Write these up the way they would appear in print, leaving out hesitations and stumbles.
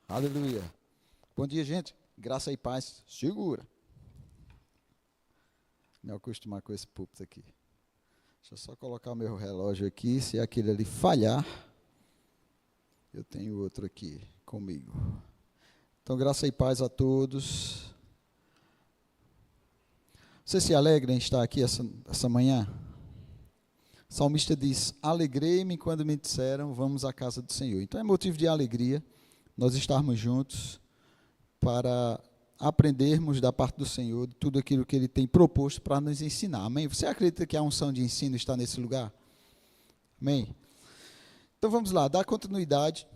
Aleluia. Bom dia, gente. Graça e paz. Segura. Me acostumar com esse púlpito aqui. Deixa eu só colocar o meu relógio aqui. Se aquele ali falhar, eu tenho outro aqui comigo. Então, graça e paz a todos. Você se alegra em estar aqui essa manhã? O salmista diz: alegrei-me quando me disseram, vamos à casa do Senhor. Então, é motivo de alegria nós estarmos juntos para aprendermos da parte do Senhor de tudo aquilo que Ele tem proposto para nos ensinar. Amém? Você acredita que a unção de ensino está nesse lugar? Amém? Então vamos lá, dar continuidade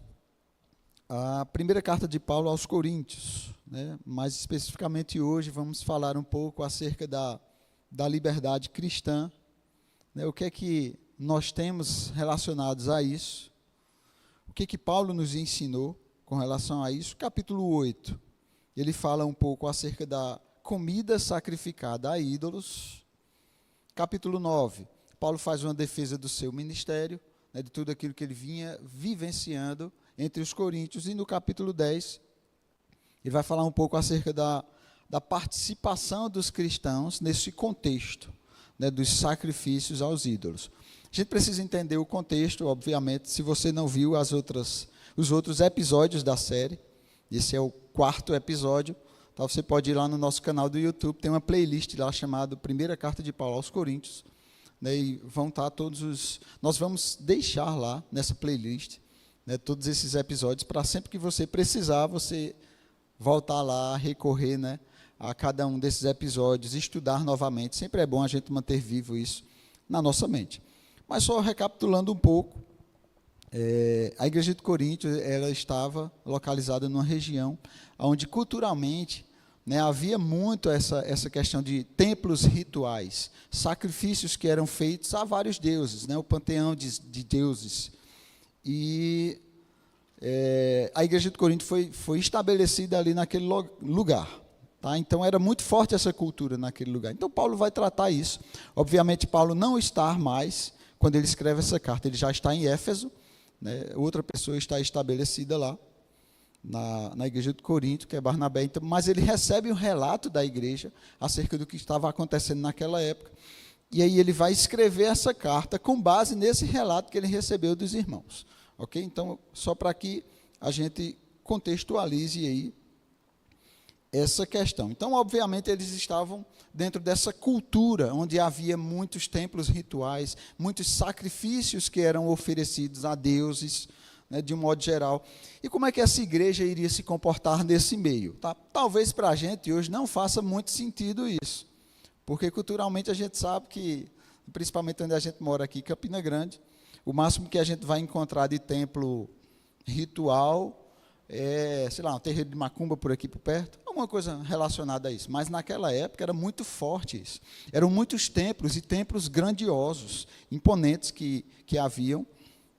à primeira carta de Paulo aos Coríntios, né? Mais especificamente hoje vamos falar um pouco acerca da liberdade cristã, né? O que é que nós temos relacionados a isso, o que é que Paulo nos ensinou com relação a isso. Capítulo 8, ele fala um pouco acerca da comida sacrificada a ídolos. Capítulo 9, Paulo faz uma defesa do seu ministério, né, de tudo aquilo que ele vinha vivenciando entre os coríntios. E no capítulo 10, ele vai falar um pouco acerca da participação dos cristãos nesse contexto, né, dos sacrifícios aos ídolos. A gente precisa entender o contexto, obviamente. Se você não viu os outros episódios da série, esse é o 4º episódio, então você pode ir lá no nosso canal do YouTube, tem uma playlist lá chamada Primeira Carta de Paulo aos Coríntios, né, e vão estar nós vamos deixar lá nessa playlist, né, todos esses episódios, para sempre que você precisar, você voltar lá, recorrer, né, a cada um desses episódios, estudar novamente. Sempre é bom a gente manter vivo isso na nossa mente. Mas só recapitulando um pouco, a igreja de Corinto, ela estava localizada numa região onde culturalmente, né, havia muito essa questão de templos rituais, sacrifícios que eram feitos a vários deuses, né, o panteão de deuses. E a igreja de Corinto foi estabelecida ali naquele lugar. Tá? Então era muito forte essa cultura naquele lugar. Então Paulo vai tratar isso. Obviamente Paulo não está mais, quando ele escreve essa carta, ele já está em Éfeso, né? Outra pessoa está estabelecida lá, na igreja de Corinto, que é Barnabé. Então, mas ele recebe um relato da igreja acerca do que estava acontecendo naquela época. E aí ele vai escrever essa carta com base nesse relato que ele recebeu dos irmãos. Ok? Então, só para que a gente contextualize aí essa questão. Então, obviamente, eles estavam dentro dessa cultura, onde havia muitos templos rituais, muitos sacrifícios que eram oferecidos a deuses, né, de um modo geral. E como é que essa igreja iria se comportar nesse meio? Tá? Talvez para a gente hoje não faça muito sentido isso, porque culturalmente a gente sabe que, principalmente onde a gente mora aqui, Campina Grande, o máximo que a gente vai encontrar de templo ritual sei lá, um terreiro de macumba por aqui por perto, alguma coisa relacionada a isso. Mas naquela época era muito forte isso. Eram muitos templos, e templos grandiosos, imponentes que haviam,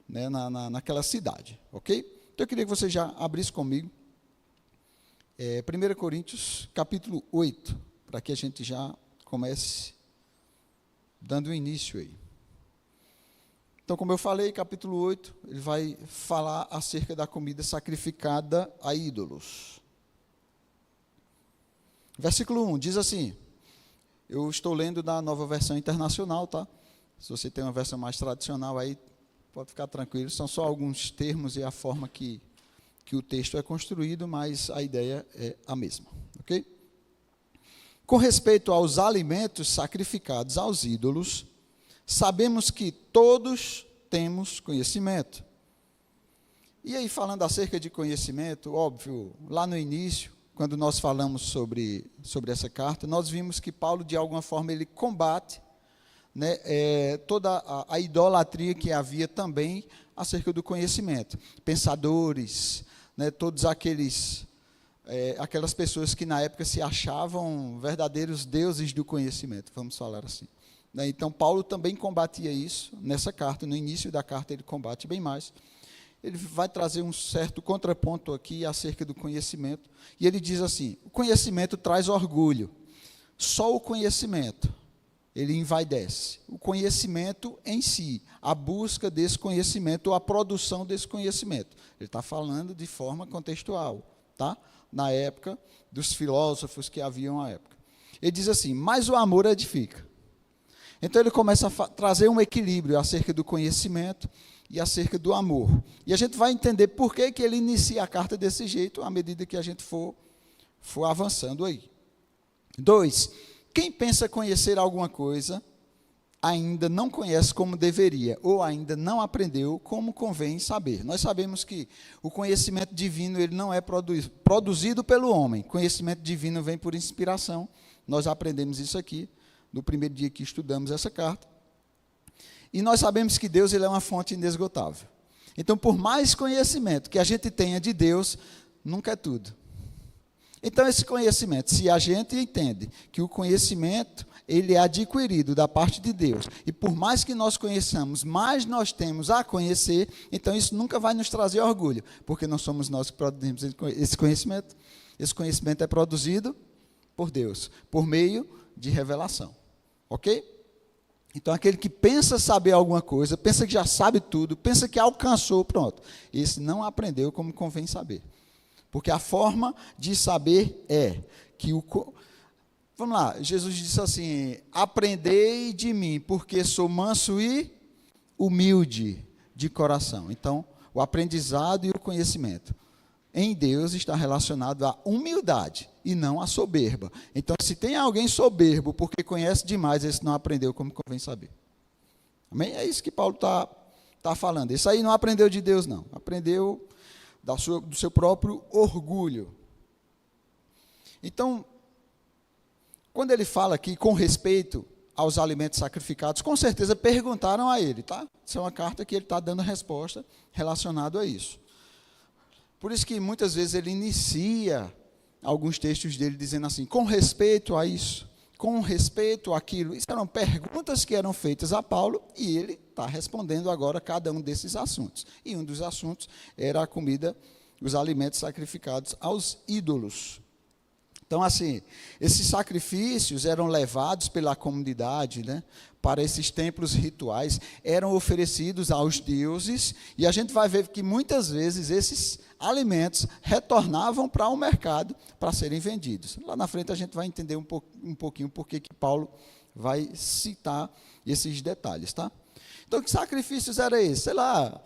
né, naquela cidade. Ok? Então eu queria que você já abrisse comigo 1 Coríntios, capítulo 8, para que a gente já comece dando início aí. Então, como eu falei, capítulo 8, ele vai falar acerca da comida sacrificada a ídolos. Versículo 1 diz assim, eu estou lendo da Nova Versão Internacional, tá? Se você tem uma versão mais tradicional aí, pode ficar tranquilo, são só alguns termos e a forma que o texto é construído, mas a ideia é a mesma, ok? Com respeito aos alimentos sacrificados aos ídolos, sabemos que todos temos conhecimento. E aí, falando acerca de conhecimento, óbvio, lá no início, quando nós falamos sobre essa carta, nós vimos que Paulo, de alguma forma, ele combate, né, toda a idolatria que havia também acerca do conhecimento. Pensadores, né, todos aquelas pessoas que na época se achavam verdadeiros deuses do conhecimento, vamos falar assim. Então, Paulo também combatia isso nessa carta. No início da carta, ele combate bem mais. Ele vai trazer um certo contraponto aqui acerca do conhecimento. E ele diz assim, o conhecimento traz orgulho. Só o conhecimento ele envaidece. O conhecimento em si, a busca desse conhecimento, ou a produção desse conhecimento. Ele está falando de forma contextual, tá? Na época dos filósofos que haviam à época. Ele diz assim, mas o amor edifica. Então ele começa a trazer um equilíbrio acerca do conhecimento e acerca do amor. E a gente vai entender por que ele inicia a carta desse jeito, à medida que a gente for avançando aí. 2, quem pensa conhecer alguma coisa, ainda não conhece como deveria, ou ainda não aprendeu como convém saber. Nós sabemos que o conhecimento divino ele não é produzido pelo homem. Conhecimento divino vem por inspiração. Nós aprendemos isso aqui, no primeiro dia que estudamos essa carta. E nós sabemos que Deus ele é uma fonte inesgotável. Então, por mais conhecimento que a gente tenha de Deus, nunca é tudo. Então, esse conhecimento, se a gente entende que o conhecimento, ele é adquirido da parte de Deus, e por mais que nós conheçamos, mais nós temos a conhecer, então isso nunca vai nos trazer orgulho, porque não somos nós que produzimos esse conhecimento. Esse conhecimento é produzido por Deus, por meio de revelação. Ok? Então, aquele que pensa saber alguma coisa, pensa que já sabe tudo, pensa que alcançou, pronto. Esse não aprendeu como convém saber. Porque a forma de saber é que vamos lá, Jesus disse assim, aprendei de mim, porque sou manso e humilde de coração. Então, o aprendizado e o conhecimento em Deus está relacionado à humildade e não à soberba. Então, se tem alguém soberbo porque conhece demais, esse não aprendeu como convém saber. Amém? É isso que Paulo está falando. Isso aí não aprendeu de Deus, não. Aprendeu do seu próprio orgulho. Então, quando ele fala aqui com respeito aos alimentos sacrificados, com certeza perguntaram a ele, tá? Isso é uma carta que ele está dando resposta relacionado a isso. Por isso que muitas vezes ele inicia alguns textos dele dizendo assim, com respeito a isso, com respeito àquilo. Isso eram perguntas que eram feitas a Paulo e ele está respondendo agora cada um desses assuntos. E um dos assuntos era a comida, os alimentos sacrificados aos ídolos. Então, assim, esses sacrifícios eram levados pela comunidade, né, para esses templos rituais, eram oferecidos aos deuses, e a gente vai ver que muitas vezes esses alimentos retornavam para o mercado para serem vendidos. Lá na frente a gente vai entender um pouquinho por que Paulo vai citar esses detalhes, tá? Então, que sacrifícios eram esses? Sei lá,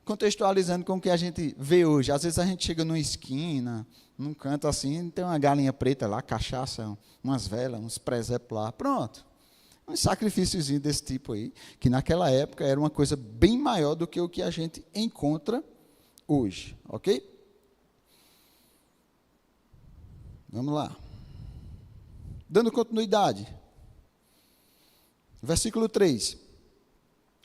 contextualizando com o que a gente vê hoje. Às vezes a gente chega numa esquina, num canto assim, tem uma galinha preta lá, cachaça, umas velas, uns presépios lá, pronto. Um sacrifíciozinho desse tipo aí, que naquela época era uma coisa bem maior do que o que a gente encontra hoje, ok? Vamos lá. Dando continuidade. Versículo 3.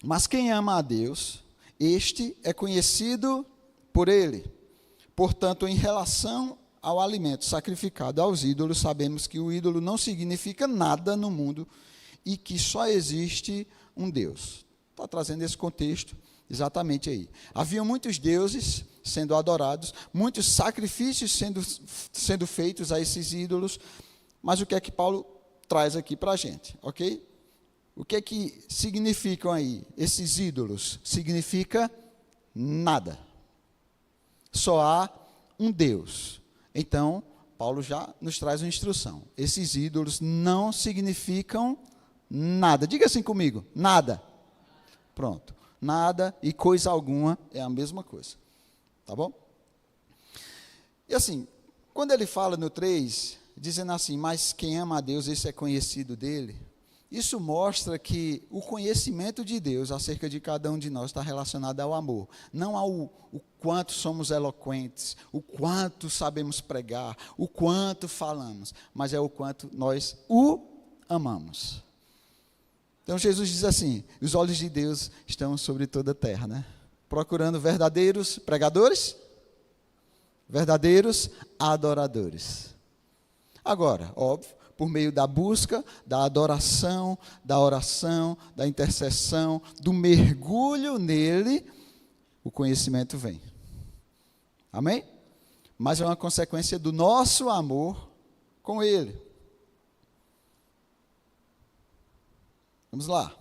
Mas quem ama a Deus, este é conhecido por ele. Portanto, em relação ao alimento sacrificado aos ídolos, sabemos que o ídolo não significa nada no mundo e que só existe um Deus. Está trazendo esse contexto exatamente aí. Havia muitos deuses sendo adorados, muitos sacrifícios sendo feitos a esses ídolos, mas o que é que Paulo traz aqui para a gente, ok? O que é que significam aí esses ídolos? Significa nada. Só há um Deus. Então, Paulo já nos traz uma instrução. Esses ídolos não significam nada. Diga assim comigo, nada. Pronto. Nada e coisa alguma é a mesma coisa. Tá bom? E assim, quando ele fala no 3, dizendo assim, mas quem ama a Deus, esse é conhecido dele. Isso mostra que o conhecimento de Deus acerca de cada um de nós está relacionado ao amor, não ao o quanto somos eloquentes, o quanto sabemos pregar, o quanto falamos, mas é o quanto nós o amamos. Então Jesus diz assim, os olhos de Deus estão sobre toda a terra, né? Procurando verdadeiros pregadores, verdadeiros adoradores. Agora, óbvio, por meio da busca, da adoração, da oração, da intercessão, do mergulho nele, o conhecimento vem. Amém? Mas é uma consequência do nosso amor com ele. Vamos lá.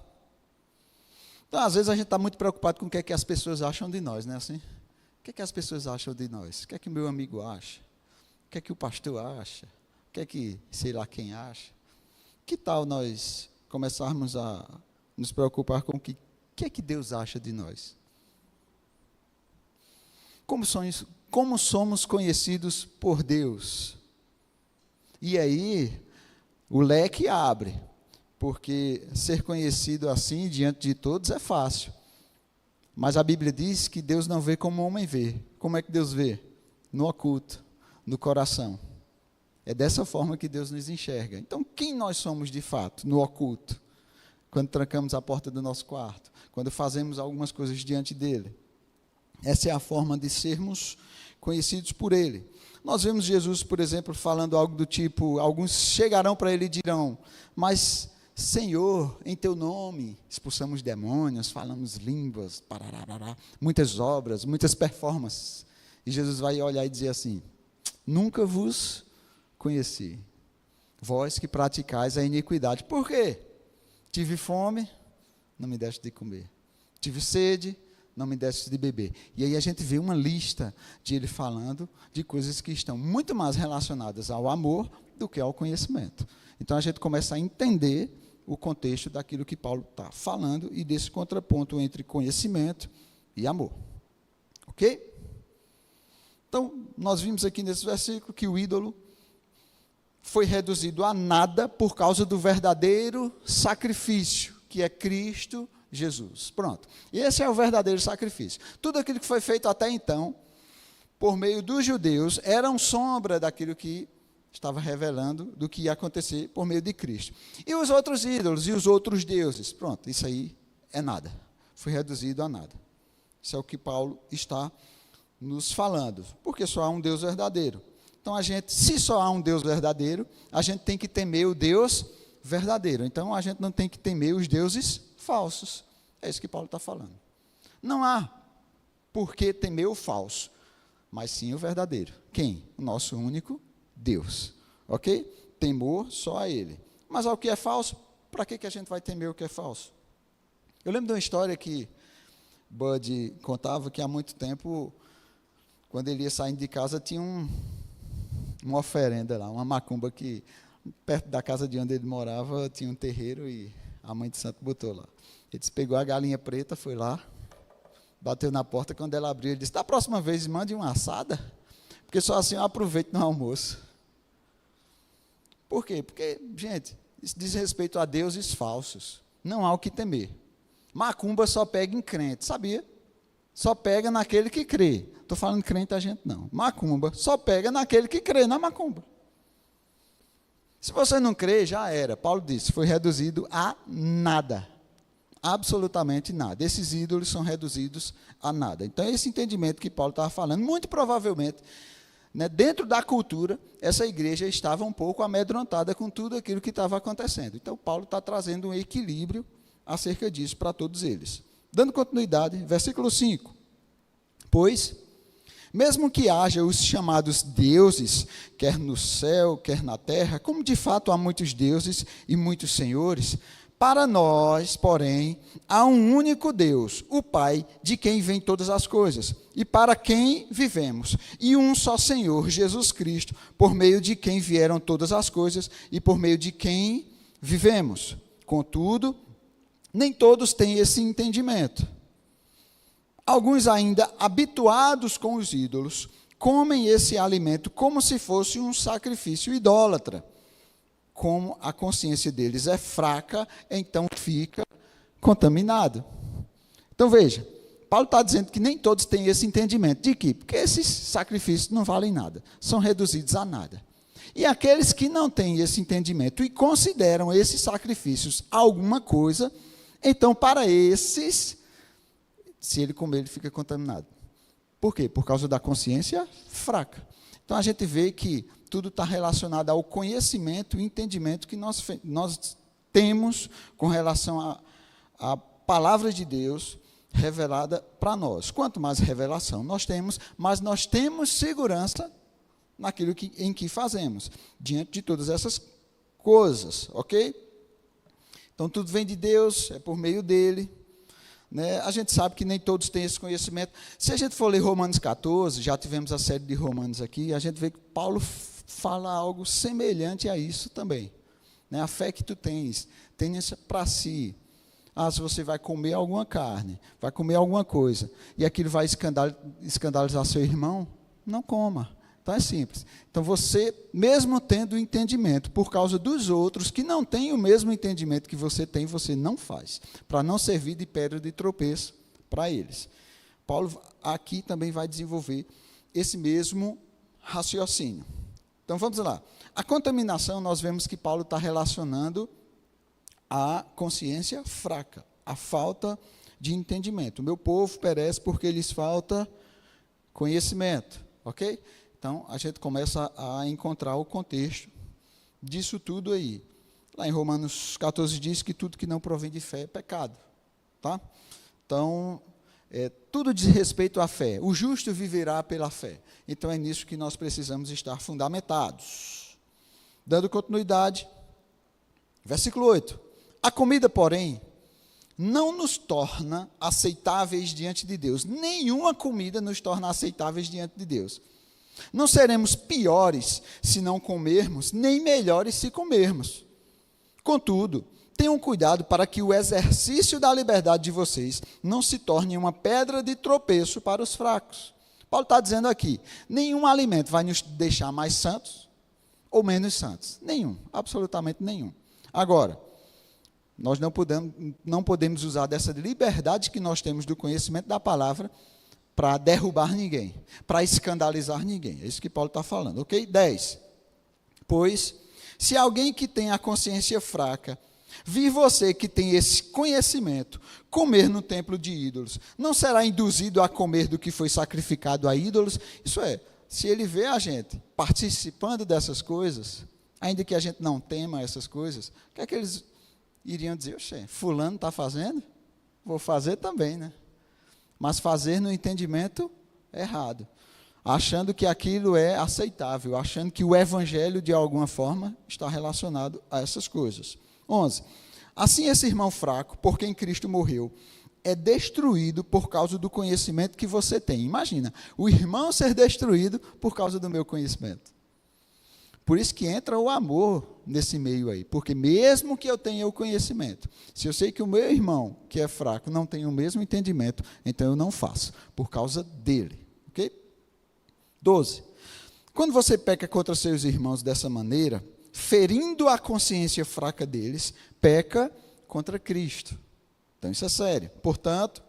Então, às vezes, a gente está muito preocupado com o que é que as pessoas acham de nós, não é assim? O que é que as pessoas acham de nós? O que é que o meu amigo acha? O que é que o pastor acha? O que é que sei lá quem acha? Que tal nós começarmos a nos preocupar com o que é que Deus acha de nós? Como somos conhecidos por Deus? E aí, o leque abre, porque ser conhecido assim diante de todos é fácil. Mas a Bíblia diz que Deus não vê como o homem vê. Como é que Deus vê? No oculto, no coração. É dessa forma que Deus nos enxerga. Então, quem nós somos de fato, no oculto? Quando trancamos a porta do nosso quarto, quando fazemos algumas coisas diante dele. Essa é a forma de sermos conhecidos por ele. Nós vemos Jesus, por exemplo, falando algo do tipo, alguns chegarão para ele e dirão, mas Senhor, em teu nome expulsamos demônios, falamos línguas, pararará, muitas obras, muitas performances. E Jesus vai olhar e dizer assim, nunca vos conheci, vós que praticais a iniquidade. Por quê? Tive fome, não me deste de comer. Tive sede, não me deste de beber. E aí a gente vê uma lista de ele falando de coisas que estão muito mais relacionadas ao amor do que ao conhecimento. Então a gente começa a entender o contexto daquilo que Paulo está falando e desse contraponto entre conhecimento e amor. Ok? Então, nós vimos aqui nesse versículo que o ídolo foi reduzido a nada por causa do verdadeiro sacrifício, que é Cristo Jesus. Pronto. E esse é o verdadeiro sacrifício. Tudo aquilo que foi feito até então, por meio dos judeus, era uma sombra daquilo que estava revelando do que ia acontecer por meio de Cristo. E os outros ídolos e os outros deuses, pronto, isso aí é nada. Foi reduzido a nada. Isso é o que Paulo está nos falando, porque só há um Deus verdadeiro. Então, se só há um Deus verdadeiro, a gente tem que temer o Deus verdadeiro. Então, a gente não tem que temer os deuses falsos. É isso que Paulo está falando. Não há por que temer o falso, mas sim o verdadeiro. Quem? O nosso único Deus. Ok? Temor só a Ele. Mas ao que é falso, para que a gente vai temer o que é falso? Eu lembro de uma história que Bud contava que há muito tempo, quando ele ia saindo de casa, tinha uma oferenda lá, uma macumba que, perto da casa de onde ele morava, tinha um terreiro e a mãe de santo botou lá. Ele disse, pegou a galinha preta, foi lá, bateu na porta, quando ela abriu, ele disse, da próxima vez mande uma assada, porque só assim eu aproveito no almoço. Por quê? Porque, gente, isso diz respeito a deuses falsos. Não há o que temer. Macumba só pega em crente, sabia? Só pega naquele que crê. Estou falando crente a gente não. Macumba só pega naquele que crê na macumba. Se você não crê, já era. Paulo disse, foi reduzido a nada. Absolutamente nada. Esses ídolos são reduzidos a nada. Então, esse entendimento que Paulo estava falando, muito provavelmente, né, dentro da cultura, essa igreja estava um pouco amedrontada com tudo aquilo que estava acontecendo. Então, Paulo está trazendo um equilíbrio acerca disso para todos eles. Dando continuidade, versículo 5. Pois, mesmo que haja os chamados deuses, quer no céu, quer na terra, como de fato há muitos deuses e muitos senhores, para nós, porém, há um único Deus, o Pai, de quem vêm todas as coisas, e para quem vivemos, e um só Senhor, Jesus Cristo, por meio de quem vieram todas as coisas, e por meio de quem vivemos. Contudo, nem todos têm esse entendimento. Alguns ainda, habituados com os ídolos, comem esse alimento como se fosse um sacrifício idólatra. Como a consciência deles é fraca, então fica contaminado. Então veja, Paulo está dizendo que nem todos têm esse entendimento. De quê? Porque esses sacrifícios não valem nada, são reduzidos a nada. E aqueles que não têm esse entendimento e consideram esses sacrifícios alguma coisa, então para esses, se ele comer, ele fica contaminado. Por quê? Por causa da consciência fraca. Então a gente vê que tudo está relacionado ao conhecimento e entendimento que nós temos com relação à palavra de Deus revelada para nós. Quanto mais revelação nós temos, mais nós temos segurança naquilo em que fazemos, diante de todas essas coisas, ok? Então, tudo vem de Deus, é por meio dele. Né? A gente sabe que nem todos têm esse conhecimento. Se a gente for ler Romanos 14, já tivemos a série de Romanos aqui, a gente vê que Paulo fala algo semelhante a isso também. Né? A fé que tu tens, tenha para si. Se você vai comer alguma carne, vai comer alguma coisa, e aquilo vai escandalizar seu irmão, não coma. Então é simples. Então você, mesmo tendo entendimento, por causa dos outros que não têm o mesmo entendimento que você tem, você não faz, para não servir de pedra de tropeço para eles. Paulo aqui também vai desenvolver esse mesmo raciocínio. Então vamos lá. A contaminação, nós vemos que Paulo está relacionando a consciência fraca, a falta de entendimento. O meu povo perece porque lhes falta conhecimento, ok? Então, a gente começa a encontrar o contexto disso tudo aí. Lá em Romanos 14 diz que tudo que não provém de fé é pecado, tá? Então, tudo diz respeito à fé. O justo viverá pela fé. Então, é nisso que nós precisamos estar fundamentados. Dando continuidade, versículo 8. A comida, porém, não nos torna aceitáveis diante de Deus. Nenhuma comida nos torna aceitáveis diante de Deus. Não seremos piores se não comermos, nem melhores se comermos. Contudo, tenham cuidado para que o exercício da liberdade de vocês não se torne uma pedra de tropeço para os fracos. Paulo está dizendo aqui, nenhum alimento vai nos deixar mais santos ou menos santos. Nenhum, absolutamente nenhum. Agora, nós não podemos usar dessa liberdade que nós temos do conhecimento da palavra para derrubar ninguém, para escandalizar ninguém. É isso que Paulo está falando, ok? 10. Pois, se alguém que tem a consciência fraca, vir você que tem esse conhecimento, comer no templo de ídolos, não será induzido a comer do que foi sacrificado a ídolos? Isso é, se ele vê a gente participando dessas coisas, ainda que a gente não tema essas coisas, o que é que eles iriam dizer? Oxê, fulano está fazendo? Vou fazer também, né? Mas fazer no entendimento errado, achando que aquilo é aceitável, achando que o evangelho, de alguma forma, está relacionado a essas coisas. 11. Assim, esse irmão fraco, por quem Cristo morreu, é destruído por causa do conhecimento que você tem. Imagina, o irmão ser destruído por causa do meu conhecimento. Por isso que entra o amor nesse meio aí, porque mesmo que eu tenha o conhecimento, se eu sei que o meu irmão, que é fraco, não tem o mesmo entendimento, então eu não faço, por causa dele, ok? 12. Quando você peca contra seus irmãos dessa maneira, ferindo a consciência fraca deles, peca contra Cristo. Então isso é sério. Portanto,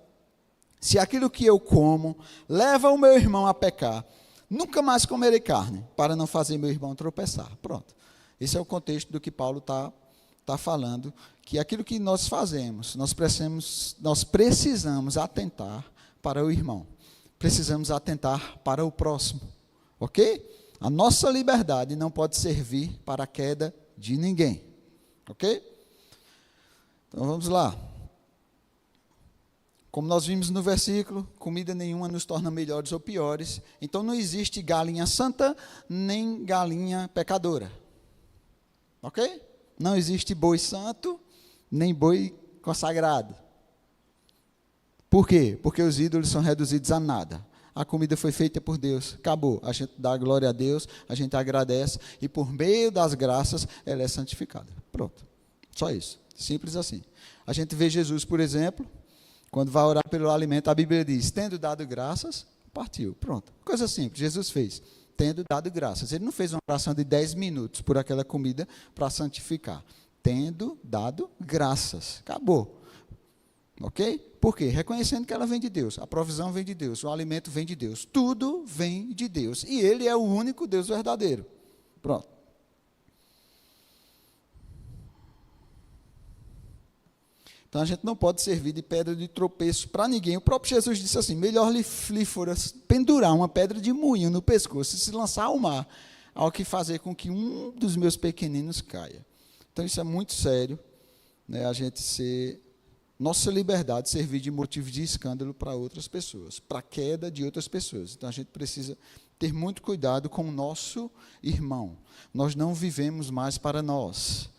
se aquilo que eu como leva o meu irmão a pecar, nunca mais comerei carne, para não fazer meu irmão tropeçar. Pronto. Esse é o contexto do que Paulo está falando, que aquilo que nós fazemos, nós precisamos atentar para o irmão. Precisamos atentar para o próximo. Ok? A nossa liberdade não pode servir para a queda de ninguém. Ok? Então vamos lá. Como nós vimos no versículo, comida nenhuma nos torna melhores ou piores. Então não existe galinha santa, nem galinha pecadora. Ok? Não existe boi santo, nem boi consagrado. Por quê? Porque os ídolos são reduzidos a nada. A comida foi feita por Deus, acabou. A gente dá glória a Deus, a gente agradece, e por meio das graças, ela é santificada. Pronto. Só isso. Simples assim. A gente vê Jesus, por exemplo, quando vai orar pelo alimento, a Bíblia diz, tendo dado graças, partiu. Pronto. Coisa simples, Jesus fez, tendo dado graças. Ele não fez uma oração de 10 minutos por aquela comida para santificar. Tendo dado graças. Acabou. Ok? Por quê? Reconhecendo que ela vem de Deus. A provisão vem de Deus, o alimento vem de Deus. Tudo vem de Deus. E Ele é o único Deus verdadeiro. Pronto. Então, a gente não pode servir de pedra de tropeço para ninguém. O próprio Jesus disse assim, melhor lhe fora pendurar uma pedra de moinho no pescoço e se lançar ao mar, ao que fazer com que um dos meus pequeninos caia. Então, isso é muito sério, né? A gente ser, nossa liberdade servir de motivo de escândalo para outras pessoas, para a queda de outras pessoas. Então, a gente precisa ter muito cuidado com o nosso irmão. Nós não vivemos mais para nós,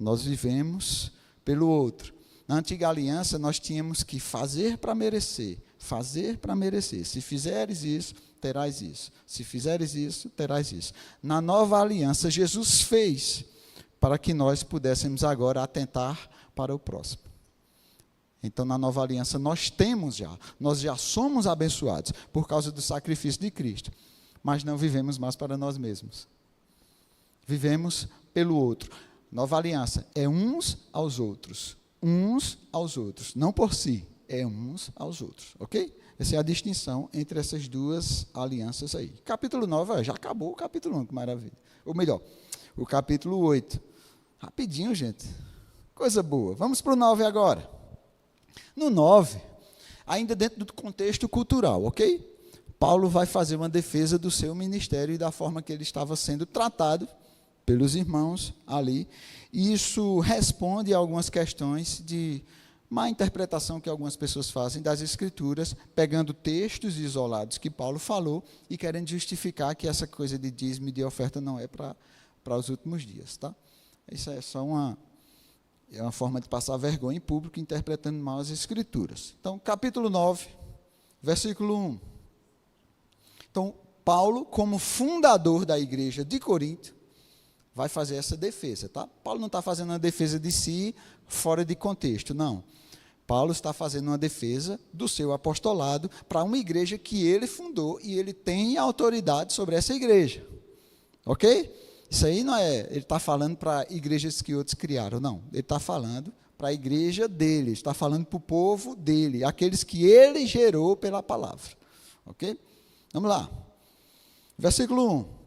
nós vivemos pelo outro. Na antiga aliança, nós tínhamos que fazer para merecer, fazer para merecer. Se fizeres isso, terás isso. Se fizeres isso, terás isso. Na nova aliança, Jesus fez para que nós pudéssemos agora atentar para o próximo. Então, na nova aliança, nós já somos abençoados por causa do sacrifício de Cristo, mas não vivemos mais para nós mesmos. Vivemos pelo outro. Nova aliança é uns aos outros, não por si, é uns aos outros, ok? Essa é a distinção entre essas duas alianças aí. Capítulo 9, já acabou o capítulo 1, que maravilha. Ou melhor, o capítulo 8. Rapidinho, gente. Coisa boa. Vamos para o 9 agora. No 9, ainda dentro do contexto cultural, ok? Paulo vai fazer uma defesa do seu ministério e da forma que ele estava sendo tratado pelos irmãos ali. E isso responde a algumas questões de má interpretação que algumas pessoas fazem das Escrituras, pegando textos isolados que Paulo falou e querendo justificar que essa coisa de dízimo e de oferta não é para os últimos dias, tá? Isso é só uma forma de passar vergonha em público, interpretando mal as Escrituras. Então, capítulo 9, versículo 1. Então, Paulo, como fundador da igreja de Corinto, vai fazer essa defesa, tá? Paulo não está fazendo uma defesa de si fora de contexto, não. Paulo está fazendo uma defesa do seu apostolado para uma igreja que ele fundou e ele tem autoridade sobre essa igreja, ok? Isso aí não é, ele está falando para igrejas que outros criaram, não. Ele está falando para a igreja dele, está falando para o povo dele, aqueles que ele gerou pela palavra, ok? Vamos lá. Versículo 1.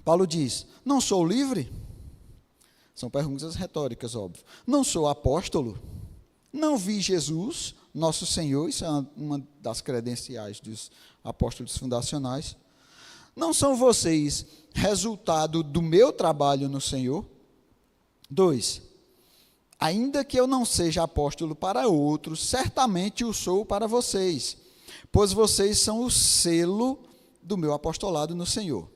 Paulo diz, não sou livre? São perguntas retóricas, óbvio. Não sou apóstolo? Não vi Jesus, nosso Senhor? Isso é uma das credenciais dos apóstolos fundacionais. Não são vocês resultado do meu trabalho no Senhor? 2. Ainda que eu não seja apóstolo para outros, certamente o sou para vocês, pois vocês são o selo do meu apostolado no Senhor.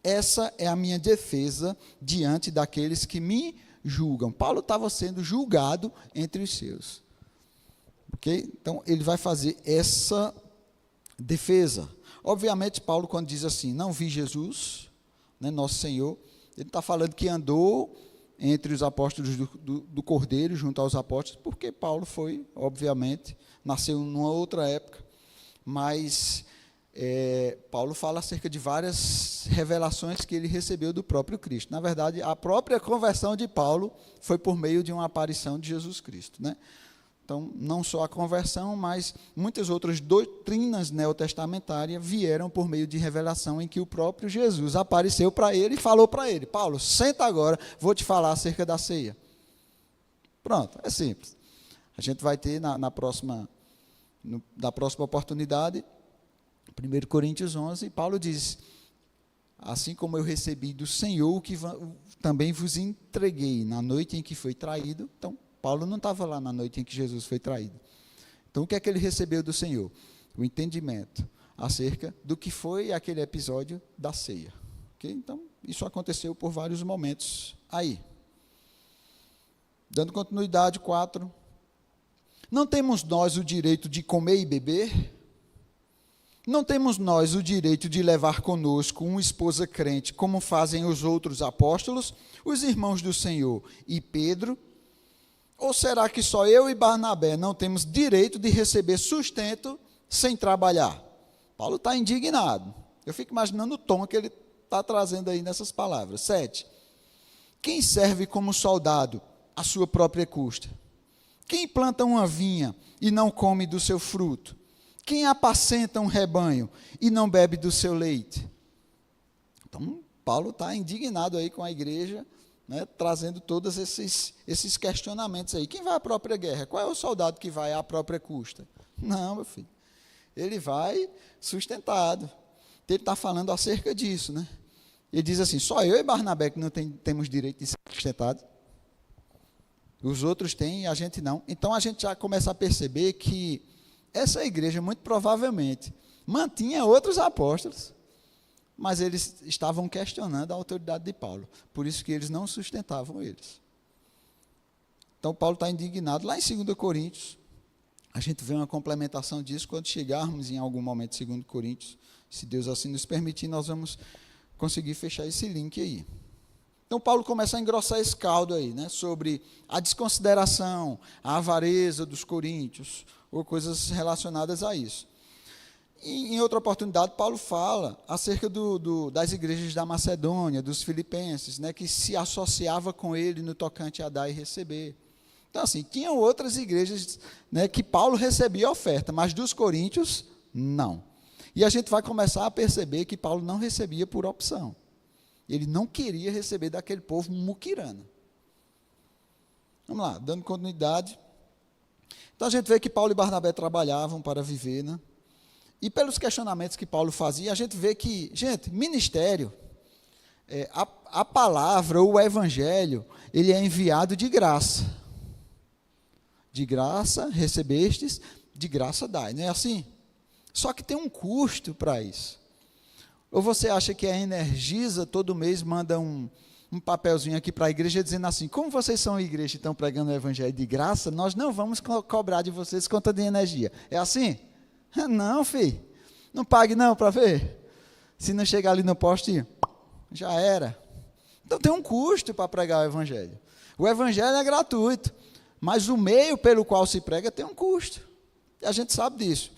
Essa é a minha defesa diante daqueles que me julgam. Paulo estava sendo julgado entre os seus. Ok? Então, ele vai fazer essa defesa. Obviamente, Paulo, quando diz assim, não vi Jesus, né, nosso Senhor, ele está falando que andou entre os apóstolos do Cordeiro, junto aos apóstolos, porque Paulo foi, obviamente, nasceu numa outra época, mas Paulo fala acerca de várias revelações que ele recebeu do próprio Cristo. Na verdade, a própria conversão de Paulo foi por meio de uma aparição de Jesus Cristo, né? Então, não só a conversão, mas muitas outras doutrinas neotestamentárias vieram por meio de revelação em que o próprio Jesus apareceu para ele e falou para ele, Paulo, senta agora, vou te falar acerca da ceia. Pronto, é simples. A gente vai ter na próxima oportunidade, 1 Coríntios 11, Paulo diz, assim como eu recebi do Senhor, o que também vos entreguei na noite em que foi traído. Então, Paulo não estava lá na noite em que Jesus foi traído. Então, o que é que ele recebeu do Senhor? O entendimento acerca do que foi aquele episódio da ceia. Okay? Então, isso aconteceu por vários momentos aí. Dando continuidade, 4. Não temos nós o direito de comer e beber? Não temos nós o direito de levar conosco uma esposa crente, como fazem os outros apóstolos, os irmãos do Senhor e Pedro? Ou será que só eu e Barnabé não temos direito de receber sustento sem trabalhar? Paulo está indignado. Eu fico imaginando o tom que ele está trazendo aí nessas palavras. 7. Quem serve como soldado à sua própria custa? Quem planta uma vinha e não come do seu fruto? Quem apacenta um rebanho e não bebe do seu leite? Então, Paulo está indignado aí com a igreja, né, trazendo todos esses questionamentos aí. Quem vai à própria guerra? Qual é o soldado que vai à própria custa? Não, meu filho. Ele vai sustentado. Ele está falando acerca disso, né? Ele diz assim, só eu e Barnabé que não temos direito de ser sustentado. Os outros têm e a gente não. Então, a gente já começa a perceber que essa igreja, muito provavelmente, mantinha outros apóstolos, mas eles estavam questionando a autoridade de Paulo. Por isso que eles não sustentavam eles. Então, Paulo está indignado. Lá em 2 Coríntios, a gente vê uma complementação disso quando chegarmos em algum momento em 2 Coríntios. Se Deus assim nos permitir, nós vamos conseguir fechar esse link aí. Então, Paulo começa a engrossar esse caldo aí, né, sobre a desconsideração, a avareza dos coríntios, ou coisas relacionadas a isso. E, em outra oportunidade, Paulo fala acerca das igrejas da Macedônia, dos filipenses, né, que se associava com ele no tocante a dar e receber. Então, assim, tinham outras igrejas, né, que Paulo recebia oferta, mas dos coríntios, não. E a gente vai começar a perceber que Paulo não recebia por opção. Ele não queria receber daquele povo muquirana. Vamos lá, dando continuidade. Então, a gente vê que Paulo e Barnabé trabalhavam para viver, né? E pelos questionamentos que Paulo fazia, a gente vê que, gente, ministério, a palavra, o evangelho, ele é enviado de graça. De graça recebestes, de graça dai. Não é assim? Só que tem um custo para isso. Ou você acha que a Energisa todo mês manda um papelzinho aqui para a igreja dizendo assim, como vocês são igreja e estão pregando o evangelho de graça, nós não vamos cobrar de vocês conta de energia. É assim? Não, filho. Não pague não para ver. Se não chegar ali no poste, já era. Então tem um custo para pregar o evangelho. O evangelho é gratuito, mas o meio pelo qual se prega tem um custo. E a gente sabe disso.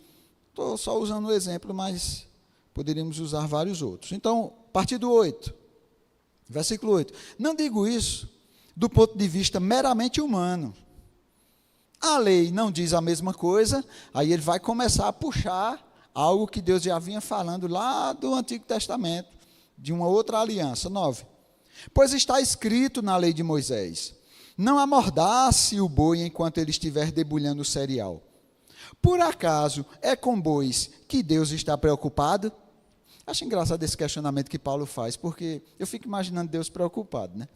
Estou só usando um exemplo, mas poderíamos usar vários outros. Então, partido 8, versículo 8. Não digo isso do ponto de vista meramente humano. A lei não diz a mesma coisa, aí ele vai começar a puxar algo que Deus já vinha falando lá do Antigo Testamento, de uma outra aliança. 9. Pois está escrito na lei de Moisés, não amordace o boi enquanto ele estiver debulhando o cereal. Por acaso é com bois que Deus está preocupado? Acho engraçado esse questionamento que Paulo faz, porque eu fico imaginando Deus preocupado, né?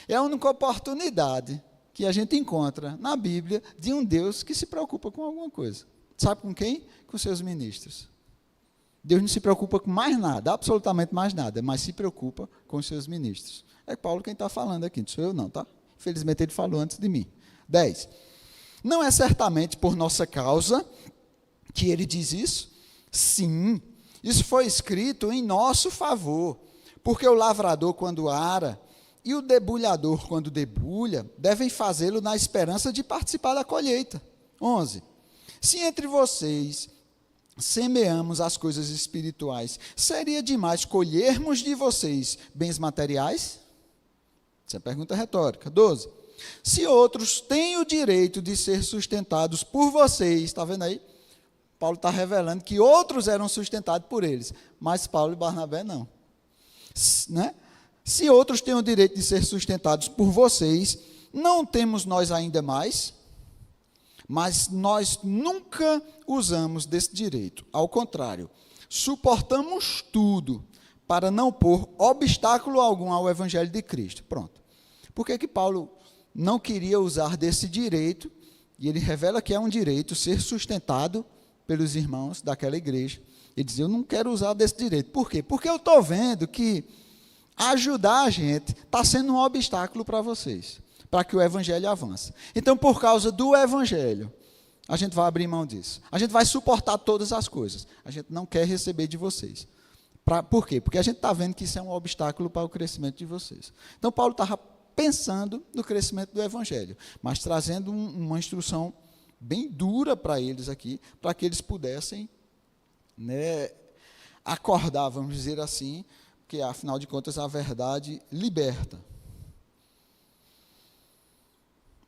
É a única oportunidade que a gente encontra na Bíblia de um Deus que se preocupa com alguma coisa. Sabe com quem? Com seus ministros. Deus não se preocupa com mais nada, absolutamente mais nada, mas se preocupa com os seus ministros. É Paulo quem está falando aqui, não sou eu não, tá? Infelizmente ele falou antes de mim. 10. Não é certamente por nossa causa que ele diz isso? Sim, isso foi escrito em nosso favor, porque o lavrador, quando ara, e o debulhador, quando debulha, devem fazê-lo na esperança de participar da colheita. 11. Se entre vocês semeamos as coisas espirituais, seria demais colhermos de vocês bens materiais? Essa é a pergunta retórica. 12. Se outros têm o direito de ser sustentados por vocês, está vendo aí? Paulo está revelando que outros eram sustentados por eles, mas Paulo e Barnabé não. Né? Se outros têm o direito de ser sustentados por vocês, não temos nós ainda mais? Mas nós nunca usamos desse direito. Ao contrário, suportamos tudo para não pôr obstáculo algum ao Evangelho de Cristo. Pronto. Por que Paulo não queria usar desse direito? E ele revela que é um direito ser sustentado pelos irmãos daquela igreja. Ele diz, eu não quero usar desse direito. Por quê? Porque eu estou vendo que ajudar a gente está sendo um obstáculo para vocês, para que o evangelho avance. Então, por causa do evangelho, a gente vai abrir mão disso. A gente vai suportar todas as coisas. A gente não quer receber de vocês. Por quê? Porque a gente está vendo que isso é um obstáculo para o crescimento de vocês. Então, Paulo estava pensando no crescimento do evangelho, mas trazendo uma instrução bem dura para eles aqui, para que eles pudessem, né, acordar, vamos dizer assim, porque, afinal de contas, a verdade liberta.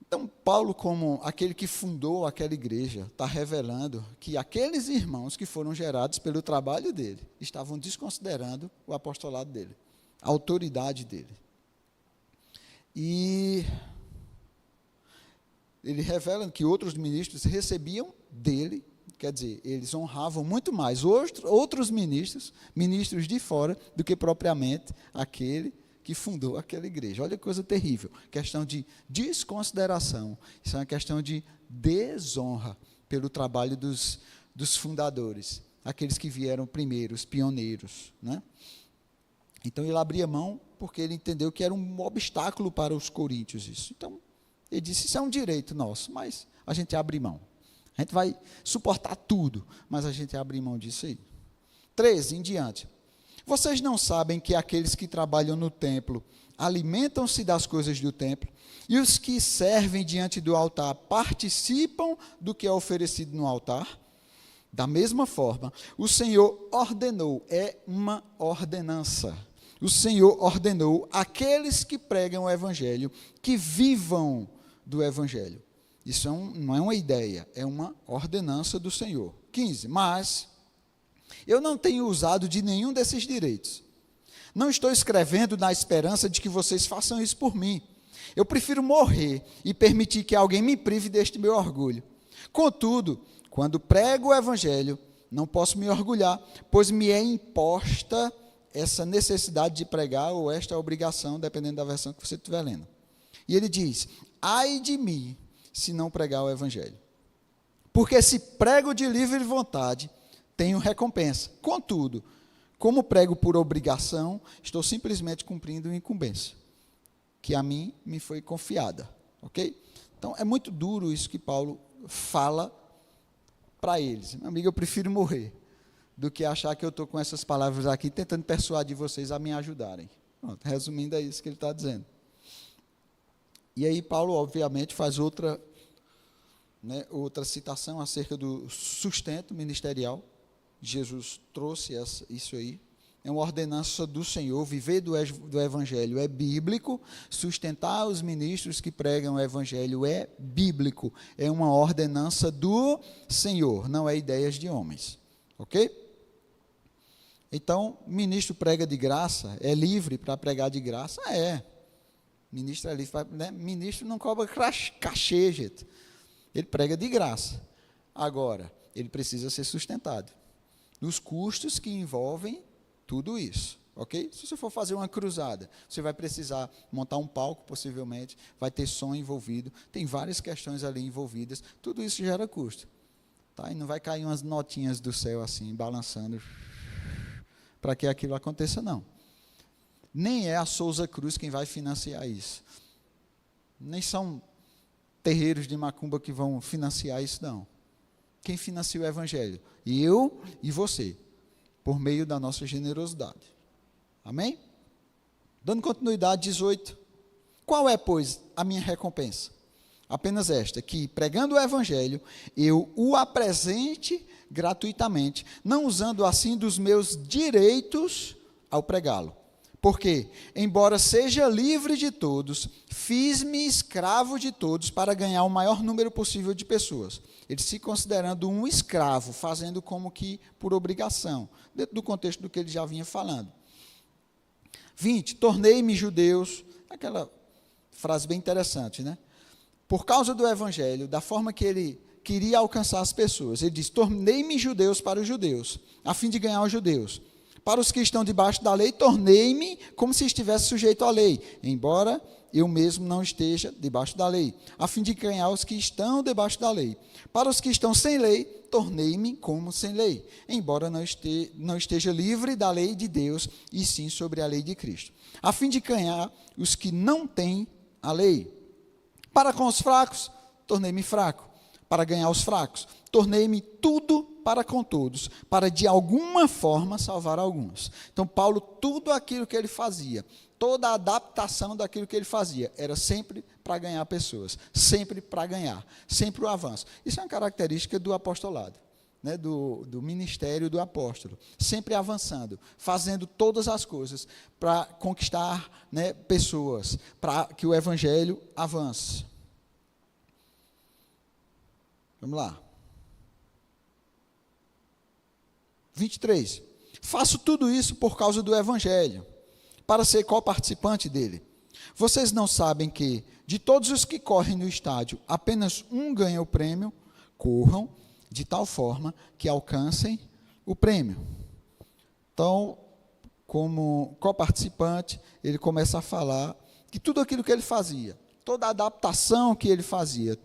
Então, Paulo, como aquele que fundou aquela igreja, está revelando que aqueles irmãos que foram gerados pelo trabalho dele, estavam desconsiderando o apostolado dele, a autoridade dele. E ele revela que outros ministros recebiam dele, quer dizer, eles honravam muito mais outros ministros de fora, do que propriamente aquele que fundou aquela igreja. Olha que coisa terrível, questão de desconsideração, isso é uma questão de desonra pelo trabalho dos fundadores, aqueles que vieram primeiro, os pioneiros, né? Então ele abria mão, porque ele entendeu que era um obstáculo para os coríntios isso. Então, Ele disse, isso é um direito nosso, mas a gente abre mão. A gente vai suportar tudo, mas a gente abre mão disso aí. 13 em diante. Vocês não sabem que aqueles que trabalham no templo alimentam-se das coisas do templo, e os que servem diante do altar participam do que é oferecido no altar? Da mesma forma, o Senhor ordenou, é uma ordenança. O Senhor ordenou aqueles que pregam o Evangelho, que vivam do Evangelho. Isso não é uma ideia, é uma ordenança do Senhor. 15. Mas eu não tenho usado de nenhum desses direitos. Não estou escrevendo na esperança de que vocês façam isso por mim. Eu prefiro morrer e permitir que alguém me prive deste meu orgulho. Contudo, quando prego o Evangelho, não posso me orgulhar, pois me é imposta essa necessidade de pregar, ou esta obrigação, dependendo da versão que você estiver lendo. E ele diz, ai de mim, se não pregar o Evangelho. Porque se prego de livre vontade, tenho recompensa. Contudo, como prego por obrigação, estou simplesmente cumprindo uma incumbência, que a mim me foi confiada. Ok? Então, é muito duro isso que Paulo fala para eles. Meu amigo, eu prefiro morrer do que achar que eu estou com essas palavras aqui, tentando persuadir vocês a me ajudarem. Pronto, resumindo, é isso que ele está dizendo. E aí Paulo, obviamente, faz outra citação acerca do sustento ministerial. Jesus trouxe isso aí. É uma ordenança do Senhor, viver do Evangelho é bíblico, sustentar os ministros que pregam o Evangelho é bíblico, é uma ordenança do Senhor, não é ideias de homens, ok? Então, ministro prega de graça, é livre para pregar de graça? É. Ministro é livre, né? Ministro não cobra cachê, gente. Ele prega de graça. Agora, ele precisa ser sustentado nos custos que envolvem tudo isso, ok? Se você for fazer uma cruzada, você vai precisar montar um palco, possivelmente, vai ter som envolvido, tem várias questões ali envolvidas, tudo isso gera custo, tá? E não vai cair umas notinhas do céu assim, balançando, para que aquilo aconteça, não. Nem é a Souza Cruz quem vai financiar isso, nem são terreiros de macumba que vão financiar isso, não. Quem financia o Evangelho? Eu e você, por meio da nossa generosidade. Amém? Dando continuidade, 18. Qual é, pois, a minha recompensa? Apenas esta, que pregando o Evangelho, eu o apresente gratuitamente, não usando assim dos meus direitos ao pregá-lo. Porque, embora seja livre de todos, fiz-me escravo de todos para ganhar o maior número possível de pessoas. Ele se considerando um escravo, fazendo como que por obrigação, dentro do contexto do que ele já vinha falando. 20, tornei-me judeus, aquela frase bem interessante, né? Por causa do Evangelho, da forma que ele queria alcançar as pessoas, ele diz, tornei-me judeus para os judeus, a fim de ganhar os judeus. Para os que estão debaixo da lei, tornei-me como se estivesse sujeito à lei, embora eu mesmo não esteja debaixo da lei, a fim de ganhar os que estão debaixo da lei. Para os que estão sem lei, tornei-me como sem lei, embora não esteja livre da lei de Deus, e sim sobre a lei de Cristo, a fim de ganhar os que não têm a lei. Para com os fracos, tornei-me fraco. Para ganhar os fracos, tornei-me tudo para com todos, para de alguma forma salvar alguns. Então, Paulo, tudo aquilo que ele fazia, toda a adaptação daquilo que ele fazia, era sempre para ganhar pessoas, sempre para ganhar, sempre o avanço. Isso é uma característica do apostolado, né, do ministério do apóstolo, sempre avançando, fazendo todas as coisas para conquistar, né, pessoas, para que o evangelho avance. Vamos lá. 23. Faço tudo isso por causa do Evangelho, para ser co-participante dele. Vocês não sabem que, de todos os que correm no estádio, apenas um ganha o prêmio? Corram de tal forma que alcancem o prêmio. Então, como co-participante, ele começa a falar que tudo aquilo que ele fazia, toda a adaptação que ele fazia,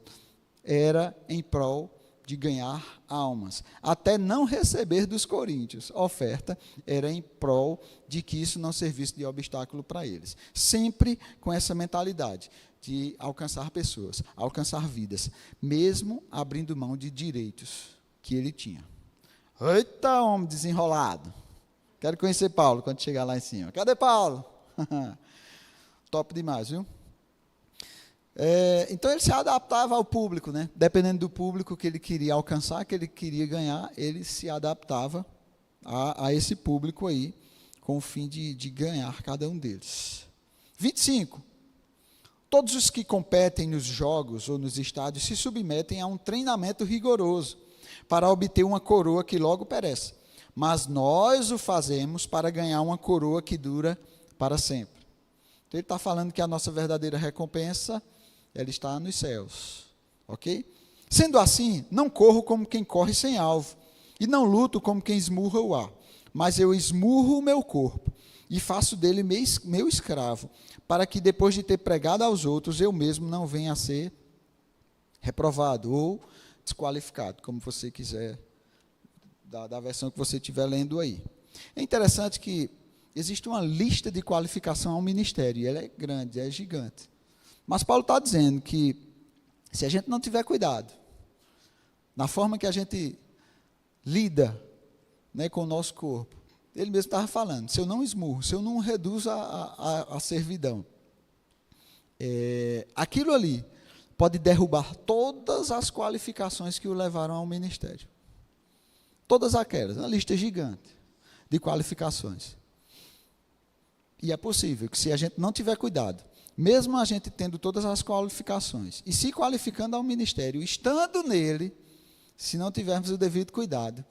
era em prol de ganhar almas, até não receber dos coríntios. A oferta era em prol de que isso não servisse de obstáculo para eles. Sempre com essa mentalidade de alcançar pessoas, alcançar vidas, mesmo abrindo mão de direitos que ele tinha. Eita, homem desenrolado. Quero conhecer Paulo quando chegar lá em cima. Cadê Paulo? Top demais, viu? Então ele se adaptava ao público, né? Dependendo do público que ele queria alcançar, que ele queria ganhar, ele se adaptava a esse público aí, com o fim de ganhar cada um deles. 25. Todos os que competem nos jogos ou nos estádios se submetem a um treinamento rigoroso para obter uma coroa que logo perece. Mas nós o fazemos para ganhar uma coroa que dura para sempre. Então ele está falando que a nossa verdadeira recompensa, ela está nos céus, ok? Sendo assim, não corro como quem corre sem alvo, e não luto como quem esmurra o ar, mas eu esmurro o meu corpo, e faço dele meu escravo, para que depois de ter pregado aos outros, eu mesmo não venha a ser reprovado, ou desqualificado, como você quiser, da versão que você estiver lendo aí. É interessante que existe uma lista de qualificação ao ministério, e ela é grande, é gigante. Mas Paulo está dizendo que, se a gente não tiver cuidado, na forma que a gente lida, né, com o nosso corpo, ele mesmo estava falando, se eu não esmurro, se eu não reduzo a servidão, aquilo ali pode derrubar todas as qualificações que o levaram ao ministério. Todas aquelas, uma lista gigante de qualificações. E é possível que, se a gente não tiver cuidado, mesmo a gente tendo todas as qualificações e se qualificando ao ministério, estando nele, se não tivermos o devido cuidado,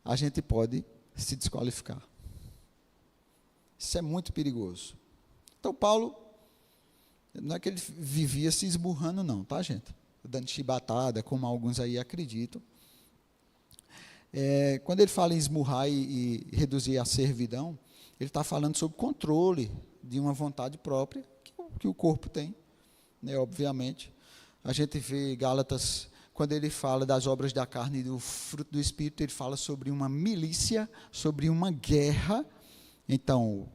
a gente pode se desqualificar. Isso é muito perigoso. Então, Paulo, não é que ele vivia se esburrando, não, tá, gente? Dando chibatada, como alguns aí acreditam. Quando ele fala em esmurrar e reduzir a servidão, ele está falando sobre controle de uma vontade própria que o corpo tem, né, obviamente. A gente vê Gálatas, quando ele fala das obras da carne e do fruto do Espírito, ele fala sobre uma milícia, sobre uma guerra. Então,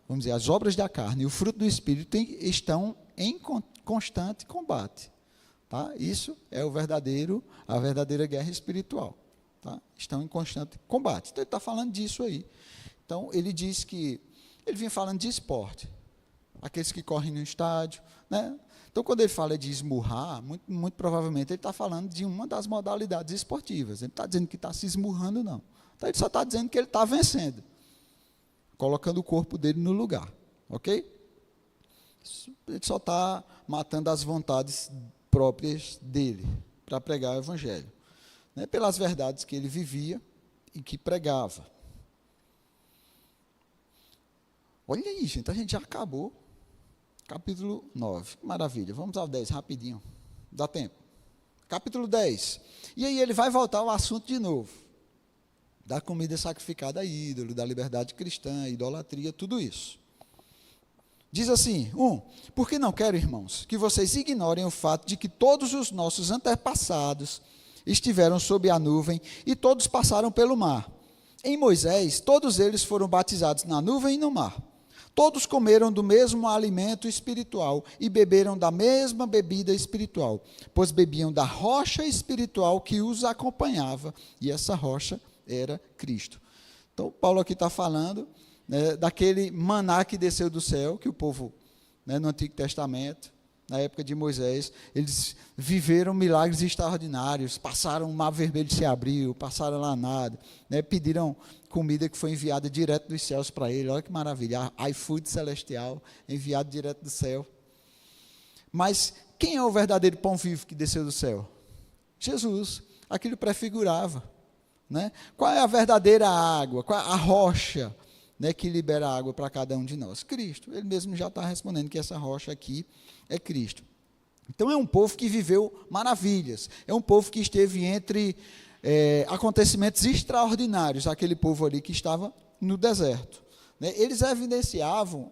vamos dizer, as obras da carne e o fruto do Espírito estão em constante combate. Tá? Isso é a verdadeira guerra espiritual. Tá? Estão em constante combate. Então, ele está falando disso aí. Então, ele diz que, ele vinha falando de esporte, aqueles que correm no estádio, né? Então, quando ele fala de esmurrar, muito provavelmente ele está falando de uma das modalidades esportivas. Ele não está dizendo que está se esmurrando, não. Então, ele só está dizendo que ele está vencendo, colocando o corpo dele no lugar, ok? Ele só está matando as vontades próprias dele para pregar o evangelho, né? Pelas verdades que ele vivia e que pregava. Olha aí, gente, a gente já acabou. Capítulo 9, maravilha. Vamos ao 10, rapidinho. Dá tempo. Capítulo 10. E aí ele vai voltar ao assunto de novo. Da comida sacrificada a ídolo, da liberdade cristã, idolatria, tudo isso. Diz assim, porque não quero, irmãos, que vocês ignorem o fato de que todos os nossos antepassados estiveram sob a nuvem e todos passaram pelo mar. Em Moisés, todos eles foram batizados na nuvem e no mar. Todos comeram do mesmo alimento espiritual e beberam da mesma bebida espiritual, pois bebiam da rocha espiritual que os acompanhava, e essa rocha era Cristo. Então, Paulo aqui está falando, né, daquele maná que desceu do céu, que o povo, né, no Antigo Testamento, na época de Moisés, eles viveram milagres extraordinários, passaram, o mar vermelho se abriu, passaram lá nada, né, pediram comida que foi enviada direto dos céus para ele. Olha que maravilha, iFood celestial, enviado direto do céu. Mas quem é o verdadeiro pão vivo que desceu do céu? Jesus. Aquilo prefigurava, né? Qual é a verdadeira água? Qual é a rocha, né, que libera água para cada um de nós? Cristo. Ele mesmo já está respondendo que essa rocha aqui é Cristo. Então é um povo que viveu maravilhas, é um povo que esteve entre acontecimentos extraordinários, aquele povo ali que estava no deserto, né? Eles evidenciavam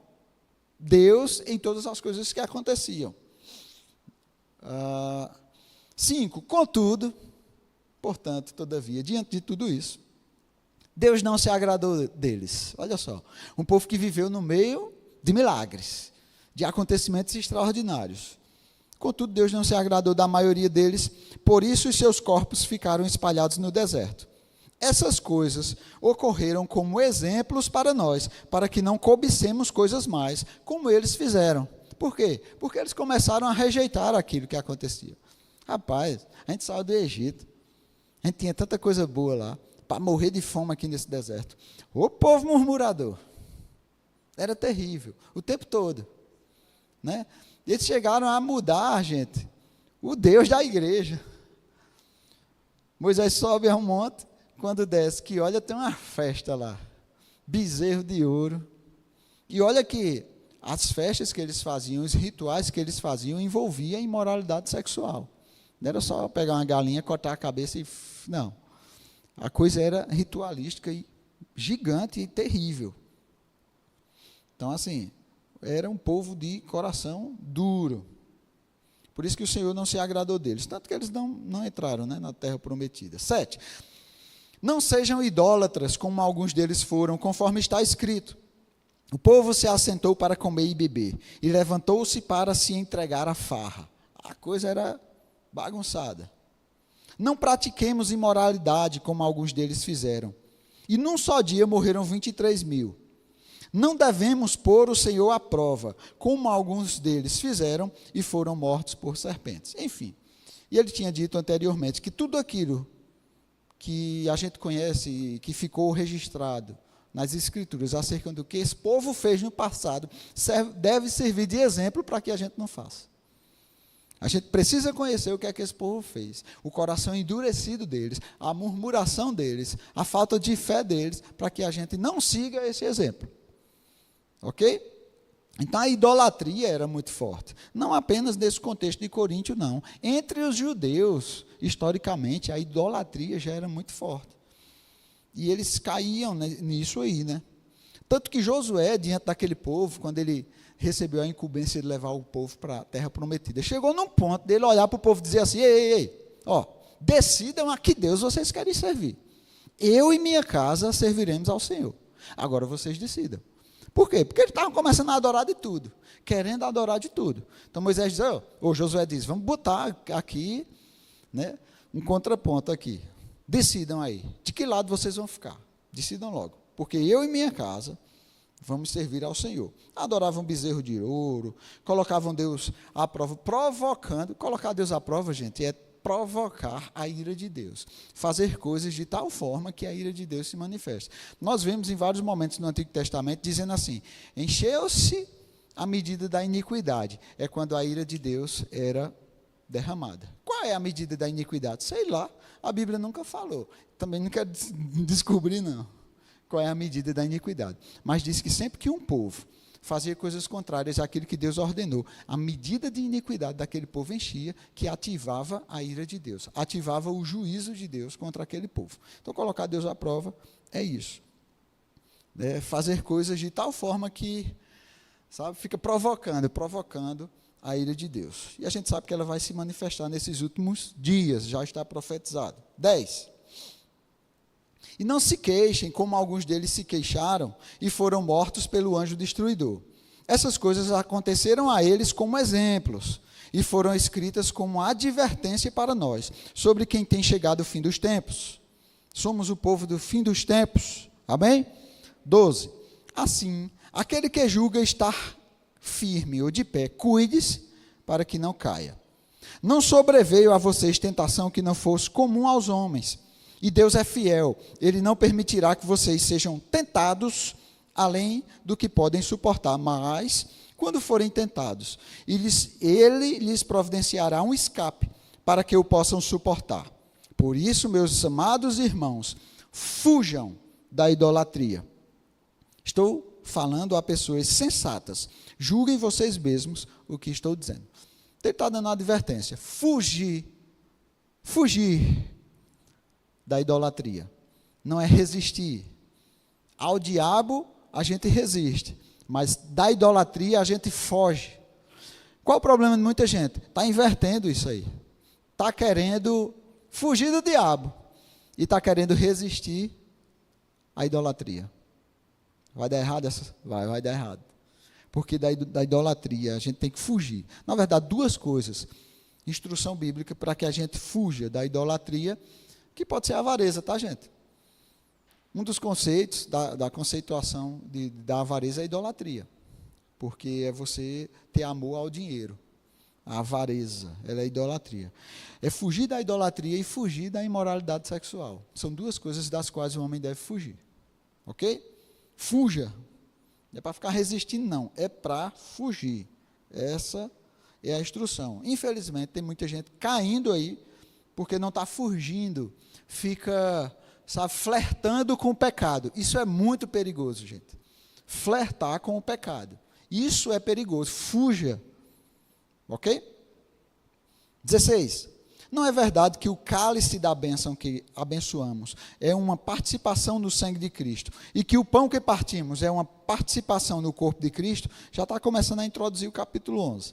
Deus em todas as coisas que aconteciam. 5, contudo, portanto, todavia, diante de tudo isso, Deus não se agradou deles. Olha só, um povo que viveu no meio de milagres, de acontecimentos extraordinários. Contudo, Deus não se agradou da maioria deles, por isso os seus corpos ficaram espalhados no deserto. Essas coisas ocorreram como exemplos para nós, para que não cobicemos coisas mais, como eles fizeram. Por quê? Porque eles começaram a rejeitar aquilo que acontecia. Rapaz, a gente saiu do Egito, a gente tinha tanta coisa boa lá, para morrer de fome aqui nesse deserto. O povo murmurador. Era terrível, o tempo todo. Né? Eles chegaram a mudar, gente, o Deus da igreja. Moisés sobe a um monte, quando desce, que olha, tem uma festa lá, bezerro de ouro. E olha que as festas que eles faziam, os rituais que eles faziam, envolviam imoralidade sexual. Não era só pegar uma galinha, cortar a cabeça e... Não. A coisa era ritualística e gigante e terrível. Então, assim, era um povo de coração duro. Por isso que o Senhor não se agradou deles. Tanto que eles não entraram, né, na terra prometida. 7. Não sejam idólatras, como alguns deles foram, conforme está escrito. O povo se assentou para comer e beber, e levantou-se para se entregar à farra. A coisa era bagunçada. Não pratiquemos imoralidade, como alguns deles fizeram. E num só dia morreram 23.000. Não devemos pôr o Senhor à prova, como alguns deles fizeram e foram mortos por serpentes. Enfim, e ele tinha dito anteriormente que tudo aquilo que a gente conhece e que ficou registrado nas Escrituras acerca do que esse povo fez no passado, deve servir de exemplo para que a gente não faça. A gente precisa conhecer o que é que esse povo fez, o coração endurecido deles, a murmuração deles, a falta de fé deles, para que a gente não siga esse exemplo. Ok? Então a idolatria era muito forte, não apenas nesse contexto de Coríntio, não. Entre os judeus, historicamente, a idolatria já era muito forte. E eles caíam nisso aí, né? Tanto que Josué, diante daquele povo, quando ele recebeu a incumbência de levar o povo para a terra prometida, chegou num ponto dele olhar para o povo e dizer assim, ei, ó, decidam a que Deus vocês querem servir. Eu e minha casa serviremos ao Senhor. Agora vocês decidam. Por quê? Porque eles estavam começando a adorar de tudo, querendo adorar de tudo. Então Moisés diz, ou Josué diz, vamos botar aqui, né, um contraponto aqui. Decidam aí, de que lado vocês vão ficar. Decidam logo, porque eu e minha casa vamos servir ao Senhor. Adoravam bezerro de ouro, colocavam Deus à prova, provocando. Colocar Deus à prova, gente, é provocar a ira de Deus. Fazer coisas de tal forma que a ira de Deus se manifeste. Nós vemos em vários momentos no Antigo Testamento dizendo assim, encheu-se a medida da iniquidade. É quando a ira de Deus era derramada. Qual é a medida da iniquidade? Sei lá, a Bíblia nunca falou. Também não quero descobrir, não. Qual é a medida da iniquidade. Mas diz que sempre que um povo fazia coisas contrárias àquilo que Deus ordenou, a medida de iniquidade daquele povo enchia, que ativava a ira de Deus, ativava o juízo de Deus contra aquele povo. Então, colocar Deus à prova é isso. É fazer coisas de tal forma que, sabe, fica provocando a ira de Deus. E a gente sabe que ela vai se manifestar nesses últimos dias, já está profetizado. 10. E não se queixem, como alguns deles se queixaram e foram mortos pelo anjo destruidor. Essas coisas aconteceram a eles como exemplos e foram escritas como advertência para nós, sobre quem tem chegado o fim dos tempos. Somos o povo do fim dos tempos. Amém? 12. Assim, aquele que julga estar firme ou de pé, cuide-se para que não caia. Não sobreveio a vocês tentação que não fosse comum aos homens. E Deus é fiel, Ele não permitirá que vocês sejam tentados além do que podem suportar, mas, quando forem tentados, Ele lhes providenciará um escape para que o possam suportar. Por isso, meus amados irmãos, fujam da idolatria. Estou falando a pessoas sensatas, julguem vocês mesmos o que estou dizendo. Ele está dando uma advertência, fugir da idolatria, não é resistir. Ao diabo a gente resiste, mas da idolatria a gente foge. Qual o problema de muita gente? Está invertendo isso aí. está querendo fugir do diabo e está querendo resistir à idolatria. Vai dar errado essa? Vai dar errado. Porque da idolatria a gente tem que fugir. Na verdade, duas coisas. Instrução bíblica para que a gente fuja da idolatria, que pode ser a avareza, tá, gente? Um dos conceitos da conceituação da avareza é a idolatria. Porque é você ter amor ao dinheiro. A avareza, ela é idolatria. É fugir da idolatria e fugir da imoralidade sexual. São duas coisas das quais o homem deve fugir. Ok? Fuja. Não é para ficar resistindo, não. É para fugir. Essa é a instrução. Infelizmente, tem muita gente caindo aí, porque não está fugindo. Fica, sabe, flertando com o pecado. Isso é muito perigoso, gente. Flertar com o pecado. Isso é perigoso. Fuja. Ok? 16. Não é verdade que o cálice da bênção que abençoamos é uma participação no sangue de Cristo e que o pão que partimos é uma participação no corpo de Cristo? Já está começando a introduzir o capítulo 11.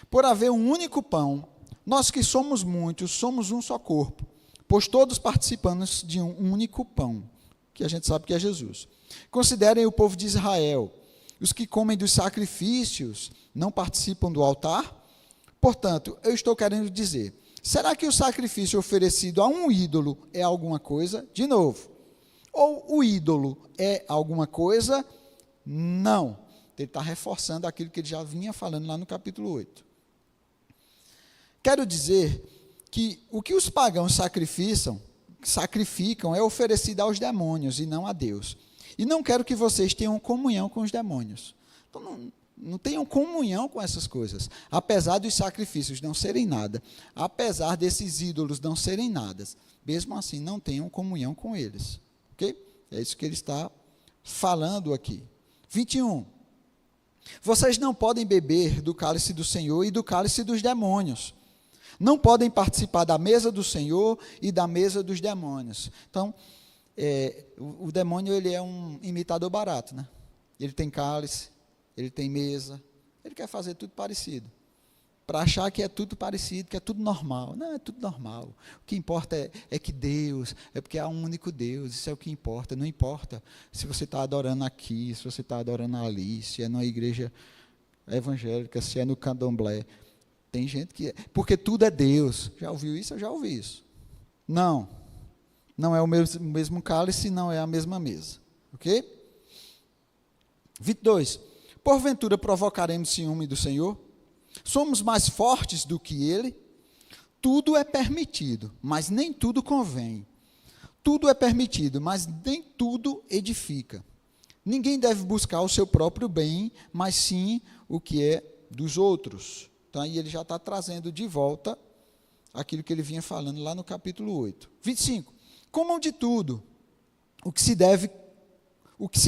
Por haver um único pão, nós que somos muitos, somos um só corpo, pois todos participamos de um único pão, que a gente sabe que é Jesus. Considerem o povo de Israel. Os que comem dos sacrifícios não participam do altar? Portanto, eu estou querendo dizer, será que o sacrifício oferecido a um ídolo é alguma coisa? De novo, ou o ídolo é alguma coisa? Não. Ele está reforçando aquilo que ele já vinha falando lá no capítulo 8. Quero dizer que o que os pagãos sacrificam é oferecido aos demônios e não a Deus. E não quero que vocês tenham comunhão com os demônios. Então, não tenham comunhão com essas coisas. Apesar dos sacrifícios não serem nada, apesar desses ídolos não serem nada, mesmo assim, não tenham comunhão com eles. Ok? É isso que ele está falando aqui. 21. Vocês não podem beber do cálice do Senhor e do cálice dos demônios. Não podem participar da mesa do Senhor e da mesa dos demônios. Então, o demônio, ele é um imitador barato, né? Ele tem cálice, ele tem mesa, ele quer fazer tudo parecido. Para achar que é tudo parecido, que é tudo normal. Não, é tudo normal. O que importa é que Deus, é porque há um único Deus, isso é o que importa. Não importa se você está adorando aqui, se você está adorando ali, se é numa igreja evangélica, se é no candomblé. Tem gente que porque tudo é Deus. Já ouviu isso? Eu já ouvi isso. Não. Não é o mesmo cálice, não é a mesma mesa. Ok? 22. Porventura provocaremos ciúme do Senhor? Somos mais fortes do que Ele? Tudo é permitido, mas nem tudo convém. Tudo é permitido, mas nem tudo edifica. Ninguém deve buscar o seu próprio bem, mas sim o que é dos outros. Então, aí ele já está trazendo de volta aquilo que ele vinha falando lá no capítulo 8. 25. Comam de tudo o que se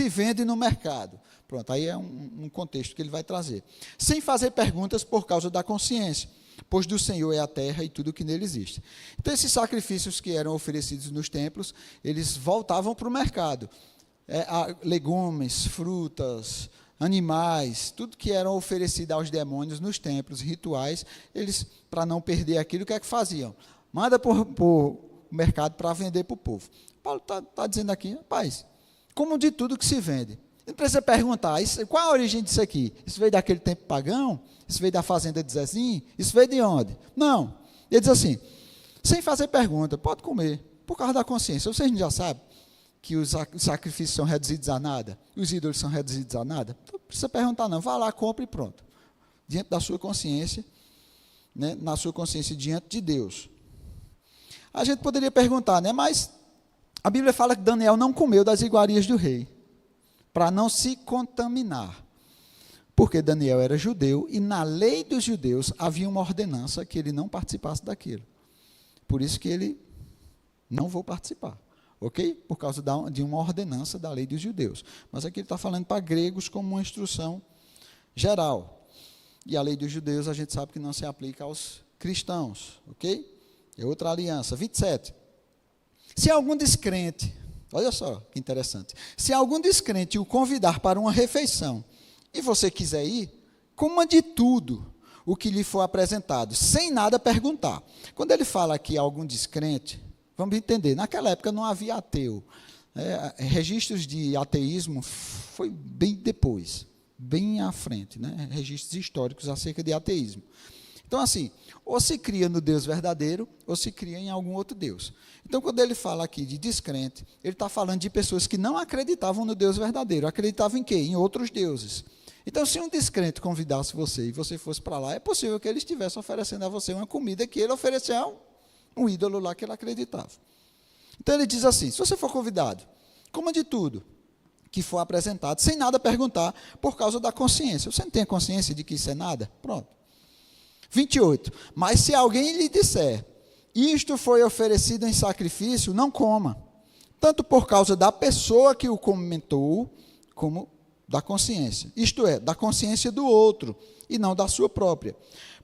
vende no mercado. Pronto, aí é um contexto que ele vai trazer. Sem fazer perguntas por causa da consciência, pois do Senhor é a terra e tudo o que nele existe. Então, esses sacrifícios que eram oferecidos nos templos, eles voltavam para o mercado. Legumes, frutas, animais, tudo que eram oferecido aos demônios nos templos, rituais, eles, para não perder aquilo, o que é que faziam? Manda para o mercado para vender para o povo. Paulo está dizendo aqui, rapaz, como de tudo que se vende. Não precisa perguntar, qual a origem disso aqui? Isso veio daquele tempo pagão? Isso veio da fazenda de Zezinho? Isso veio de onde? Não. Ele diz assim, sem fazer pergunta, pode comer, por causa da consciência. Vocês já sabem que os sacrifícios são reduzidos a nada? Os ídolos são reduzidos a nada? Então, não precisa perguntar não, vá lá, compre e pronto. Diante da sua consciência, né, na sua consciência diante de Deus. A gente poderia perguntar, né, mas a Bíblia fala que Daniel não comeu das iguarias do rei, para não se contaminar, porque Daniel era judeu e na lei dos judeus havia uma ordenança que ele não participasse daquilo. Por isso que ele não vou participar, ok? Por causa de uma ordenança da lei dos judeus. Mas aqui ele está falando para gregos como uma instrução geral. E a lei dos judeus a gente sabe que não se aplica aos cristãos, ok? É outra aliança. 27. Se algum descrente, olha só que interessante, se algum descrente o convidar para uma refeição e você quiser ir, coma de tudo. o que lhe for apresentado, sem nada perguntar. Quando ele fala aqui algum descrente, vamos entender, naquela época não havia ateu. Registros de ateísmo foi bem depois, bem à frente, né? Registros históricos acerca de ateísmo. Então, assim, ou se cria no Deus verdadeiro, ou se cria em algum outro Deus. Então, quando ele fala aqui de descrente, ele está falando de pessoas que não acreditavam no Deus verdadeiro. Acreditavam em quê? Em outros deuses. Então, se um descrente convidasse você e você fosse para lá, é possível que ele estivesse oferecendo a você uma comida que ele oferecia a um ídolo lá que ele acreditava. Então, ele diz assim, se você for convidado, coma de tudo que for apresentado, sem nada perguntar, por causa da consciência. Você não tem a consciência de que isso é nada? Pronto. 28. Mas se alguém lhe disser, isto foi oferecido em sacrifício, não coma, tanto por causa da pessoa que o comentou, como da consciência. Isto é, da consciência do outro, e não da sua própria.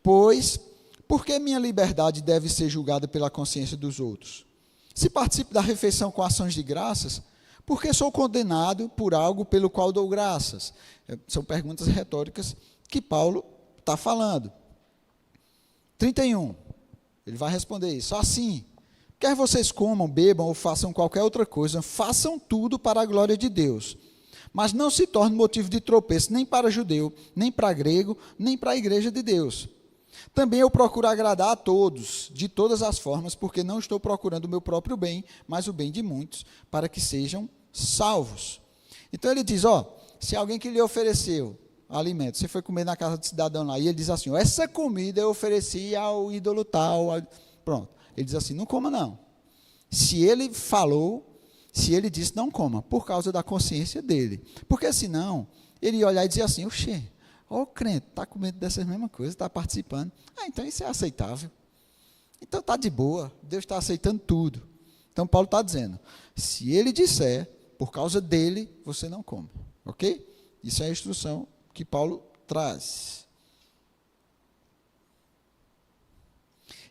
Pois, por que minha liberdade deve ser julgada pela consciência dos outros? Se participo da refeição com ações de graças, por que sou condenado por algo pelo qual dou graças? São perguntas retóricas que Paulo está falando. 31, ele vai responder isso. Assim, quer vocês comam, bebam ou façam qualquer outra coisa, façam tudo para a glória de Deus. Mas não se torne motivo de tropeço nem para judeu, nem para grego, nem para a igreja de Deus. Também eu procuro agradar a todos, de todas as formas, porque não estou procurando o meu próprio bem, mas o bem de muitos, para que sejam salvos. Então ele diz, se alguém que lhe ofereceu alimento, você foi comer na casa do cidadão lá, e ele diz assim, essa comida eu ofereci ao ídolo tal, pronto. Ele diz assim, não coma não. Se ele falou, se ele disse, não coma, por causa da consciência dele. Porque senão, ele ia olhar e dizer assim, oxê, o crente está comendo dessas mesmas coisas, está participando. Então isso é aceitável. Então está de boa, Deus está aceitando tudo. Então Paulo está dizendo, se ele disser, por causa dele, você não come. Ok? Isso é a instrução que Paulo traz.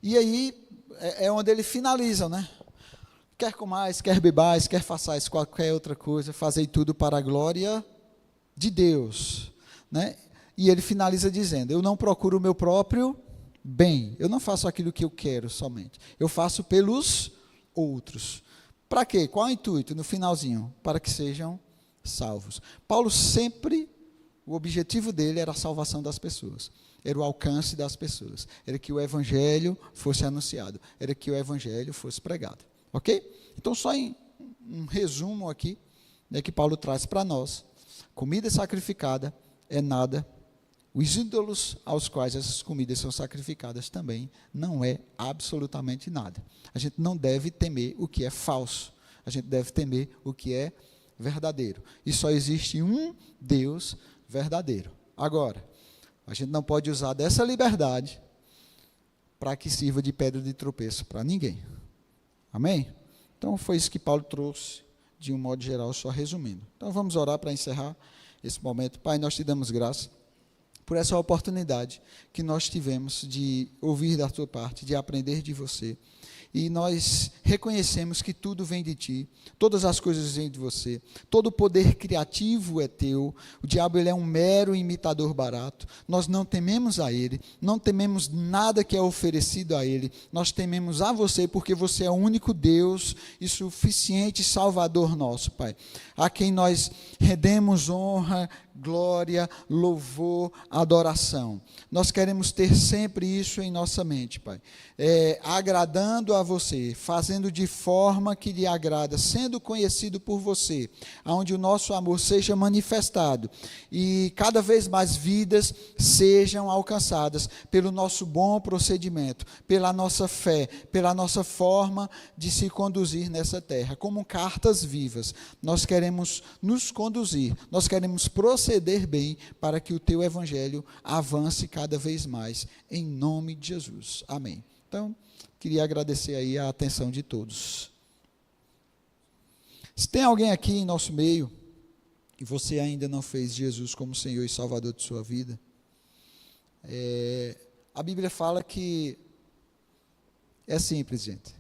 E aí, é onde ele finaliza, né? Quer comais, quer bebais, quer façais qualquer outra coisa, fazei tudo para a glória de Deus, né? E ele finaliza dizendo, eu não procuro o meu próprio bem, eu não faço aquilo que eu quero somente, eu faço pelos outros. Para quê? Qual é o intuito? No finalzinho, para que sejam salvos. Paulo sempre, o objetivo dele era a salvação das pessoas, era o alcance das pessoas, era que o evangelho fosse anunciado, era que o evangelho fosse pregado. Ok? Então, só em um resumo aqui, né, que Paulo traz para nós, comida sacrificada é nada, os ídolos aos quais essas comidas são sacrificadas também não é absolutamente nada. A gente não deve temer o que é falso, a gente deve temer o que é verdadeiro. E só existe um Deus verdadeiro. Agora, a gente não pode usar dessa liberdade para que sirva de pedra de tropeço para ninguém. Amém? Então, foi isso que Paulo trouxe, de um modo geral, só resumindo. Então, vamos orar para encerrar esse momento. Pai, nós te damos graça por essa oportunidade que nós tivemos de ouvir da tua parte, de aprender de você. E nós reconhecemos que tudo vem de ti, todas as coisas vêm de você, todo o poder criativo é teu, o diabo ele é um mero imitador barato, nós não tememos a ele, não tememos nada que é oferecido a ele, nós tememos a você porque você é o único Deus e suficiente Salvador nosso, Pai, a quem nós rendemos honra, glória, louvor, adoração. Nós queremos ter sempre isso em nossa mente, Pai, agradando a você, fazendo de forma que lhe agrada, sendo conhecido por você, onde o nosso amor seja manifestado e cada vez mais vidas sejam alcançadas pelo nosso bom procedimento, pela nossa fé, pela nossa forma de se conduzir nessa terra, como cartas vivas. Nós queremos nos conduzir, nós queremos proceder bem para que o teu evangelho avance cada vez mais, em nome de Jesus. Amém. Então, queria agradecer aí a atenção de todos. Se tem alguém aqui em nosso meio, e você ainda não fez Jesus como Senhor e Salvador de sua vida, a Bíblia fala que é simples, gente.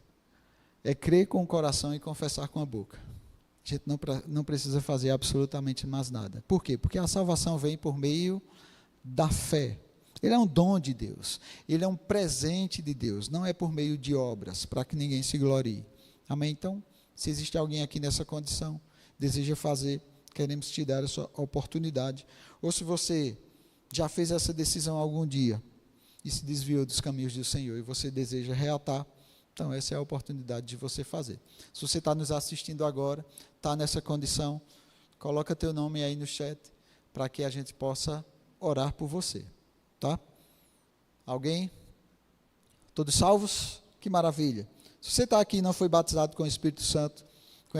É crer com o coração e confessar com a boca. A gente não precisa fazer absolutamente mais nada. Por quê? Porque a salvação vem por meio da fé. Ele é um dom de Deus, ele é um presente de Deus, não é por meio de obras, para que ninguém se glorie. Amém? Então, se existe alguém aqui nessa condição, deseja fazer, queremos te dar essa oportunidade. Ou se você já fez essa decisão algum dia e se desviou dos caminhos do Senhor e você deseja reatar, então essa é a oportunidade de você fazer. Se você está nos assistindo agora, está nessa condição, coloca teu nome aí no chat, para que a gente possa orar por você. Tá? Alguém? Todos salvos? Que maravilha. Se você está aqui e não foi batizado com o Espírito Santo, com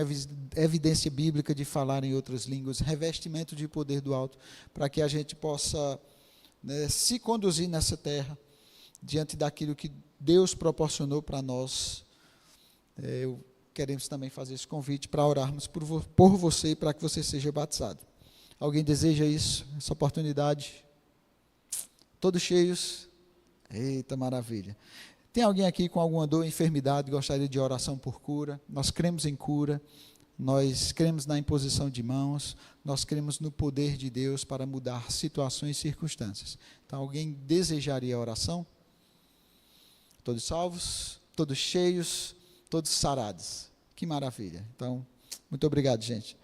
evidência bíblica de falar em outras línguas, revestimento de poder do alto, para que a gente possa, né, se conduzir nessa terra, diante daquilo que Deus proporcionou para nós, queremos também fazer esse convite para orarmos por você e para que você seja batizado. Alguém deseja isso, essa oportunidade? Todos cheios? Eita, maravilha. Tem alguém aqui com alguma dor, enfermidade, gostaria de oração por cura? Nós cremos em cura, nós cremos na imposição de mãos, nós cremos no poder de Deus para mudar situações e circunstâncias. Então, alguém desejaria oração? Todos salvos? Todos cheios? Todos sarados? Que maravilha. Então, muito obrigado, gente.